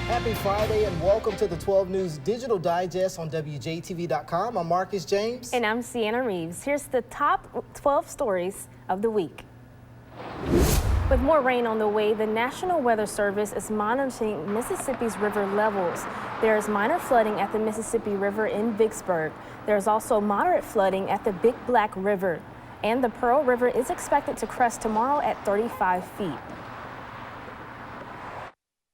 Happy Friday and welcome to the 12 News Digital Digest on WJTV.com. I'm Marcus James. And I'm Sienna Reeves. Here's the top 12 stories of the week. With more rain on the way, the National Weather Service is monitoring Mississippi's river levels. There is minor flooding at the Mississippi River in Vicksburg. There is also moderate flooding at the Big Black River. And the Pearl River is expected to crest tomorrow at 35 feet.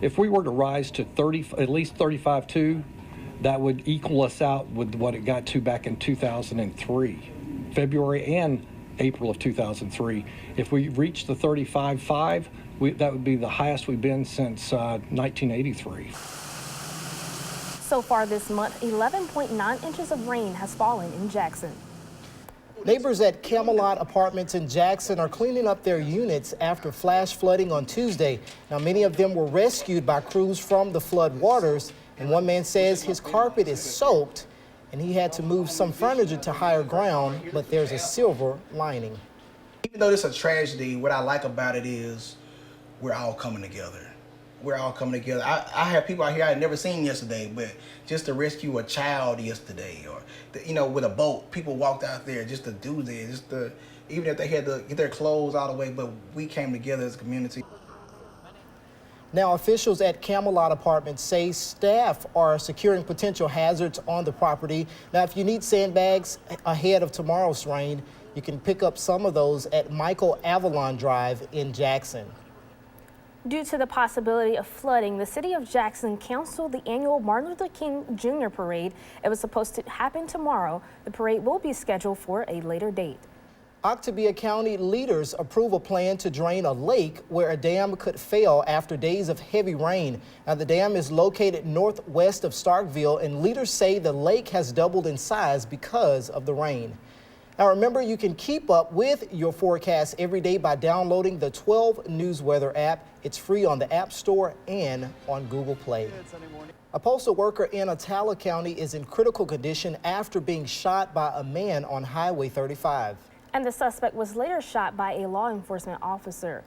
If we were to rise to at least 35.2, that would equal us out with what it got to back in 2003, February and April of 2003. If we reach the 35.5, that would be the highest we've been since 1983. So far this month, 11.9 inches of rain has fallen in Jackson. Neighbors at CAMELOT apartments in Jackson are cleaning up their units after flash flooding on Tuesday. Now, many of them were rescued by crews from the flood waters, and one man says his carpet is soaked and he had to move some furniture to higher ground, but there's a silver lining. Even though it's a tragedy, what I like about it is we're all coming together. We're all coming together. I have people out here I had never seen yesterday, but just to rescue a child yesterday, or with a boat, people walked out there just to do this, even if they had to get their clothes out of the way, but we came together as a community. Now, officials at CAMELOT apartments say staff are securing potential hazards on the property. Now, if you need sandbags ahead of tomorrow's rain, you can pick up some of those at Michael Avalon Drive in Jackson. Due to the possibility of flooding, the city of Jackson canceled the annual Martin Luther King Jr. Parade. It was supposed to happen tomorrow. The parade will be scheduled for a later date. Oktibbeha County leaders approve a plan to drain a lake where a dam could fail after days of heavy rain. Now, the dam is located northwest of Starkville, and leaders say the lake has doubled in size because of the rain. Now, remember, you can keep up with your forecast every day by downloading the 12 News Weather app. It's free on the App Store and on Google Play. A postal worker in ATTALA County is in critical condition after being shot by a man on Highway 35. And the suspect was later shot by a law enforcement officer.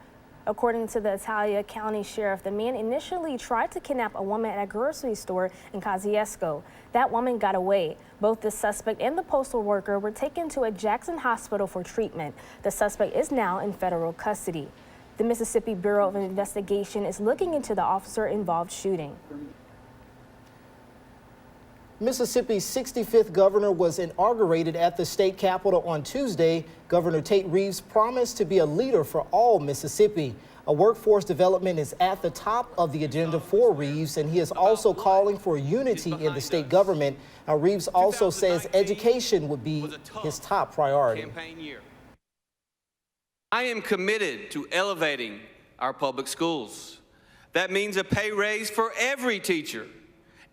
According to the ATTALA County Sheriff, the man initially tried to kidnap a woman at a grocery store in Kosciuszko. That woman got away. Both the suspect and the postal worker were taken to a Jackson hospital for treatment. The suspect is now in federal custody. The Mississippi Bureau of Investigation is looking into the officer-involved shooting. Mississippi's 65th governor was inaugurated at the state capitol on Tuesday. Governor Tate Reeves promised to be a leader for all Mississippi. A workforce development is at the top of the agenda for Reeves, and he is also calling for unity in the state government. Now, Reeves also says education would be his top priority. I am committed to elevating our public schools. That means a pay raise for every teacher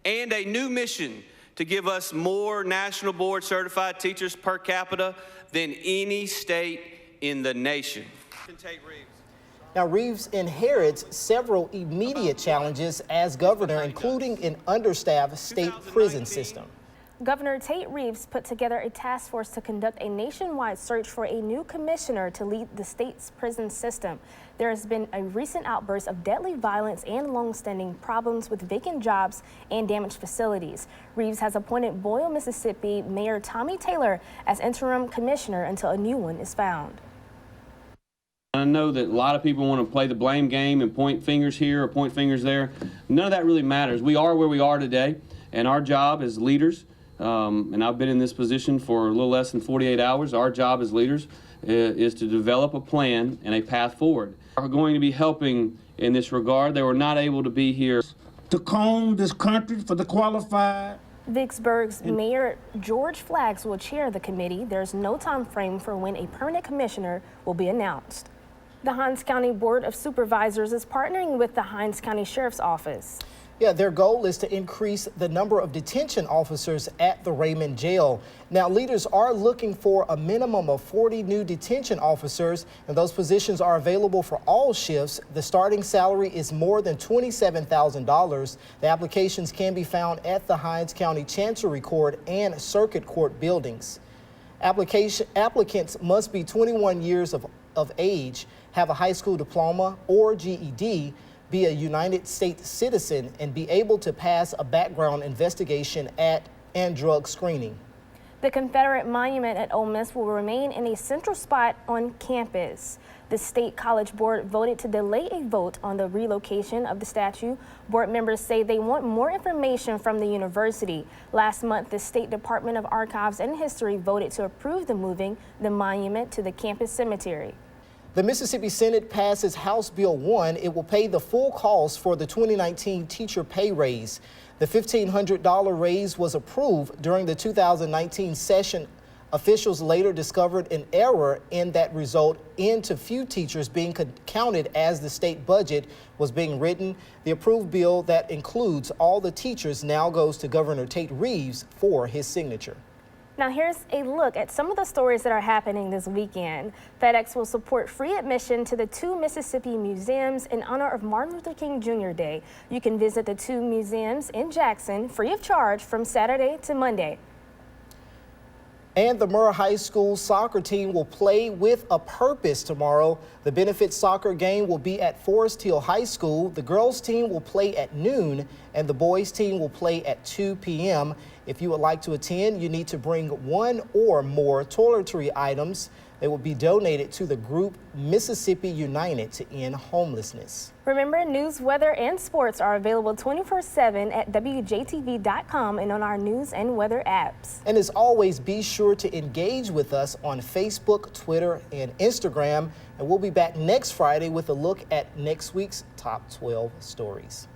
and a new mission to give us more national board certified teachers per capita than any state in the nation. Now, Reeves inherits several immediate challenges as governor, including an understaffed state prison system. Governor Tate Reeves put together a task force to conduct a nationwide search for a new commissioner to lead the state's prison system. There has been a recent outburst of deadly violence and long-standing problems with vacant jobs and damaged facilities. Reeves has appointed Boyle, Mississippi Mayor Tommy Taylor as interim commissioner until a new one is found. I know that a lot of people want to play the blame game and point fingers here or point fingers there. None of that really matters. We are where we are today, and our job as leaders, and I've been in this position for a little less than 48 hours, our job as leaders is to develop a plan and a path forward. We're going to be helping in this regard. They were not able to be here to comb this country for the qualified. Vicksburg's Mayor George Flaggs will chair the committee. There's no time frame for when a permanent commissioner will be announced. The Hinds County Board of Supervisors is partnering with the Hinds County Sheriff's Office. Yeah, their goal is to increase the number of detention officers at the Raymond Jail. Now, leaders are looking for a minimum of 40 new detention officers, and those positions are available for all shifts. The starting salary is more than $27,000. The applications can be found at the Hinds County Chancery Court and Circuit Court buildings. Applicants must be 21 years of age, have a high school diploma or GED, be a United States citizen, and be able to pass a background investigation and drug screening. The Confederate monument at Ole Miss will remain in a central spot on campus. The State College Board voted to delay a vote on the relocation of the statue. Board members say they want more information from the university. Last month, the State Department of Archives and History voted to approve the moving the monument to the campus cemetery. The Mississippi Senate passes House Bill 1. It will pay the full cost for the 2019 teacher pay raise. The $1,500 raise was approved during the 2019 session. Officials later discovered an error in that result into few teachers being counted as the state budget was being written. The approved bill that includes all the teachers now goes to Governor Tate Reeves for his signature. Now here's a look at some of the stories that are happening this weekend. FedEx will support free admission to the 2 Mississippi museums in honor of Martin Luther King Jr. Day. You can visit the 2 museums in Jackson free of charge from Saturday to Monday. And the Murrah High School soccer team will play with a purpose tomorrow. The benefit soccer game will be at Forest Hill High School. The girls team will play at noon and the boys team will play at 2 p.m. If you would like to attend, you need to bring 1 or more toiletry items. They will be donated to the group Mississippi United to End Homelessness. Remember, news, weather, and sports are available 24/7 at WJTV.com and on our news and weather apps. And as always, be sure to engage with us on Facebook, Twitter, and Instagram. And we'll be back next Friday with a look at next week's top 12 stories.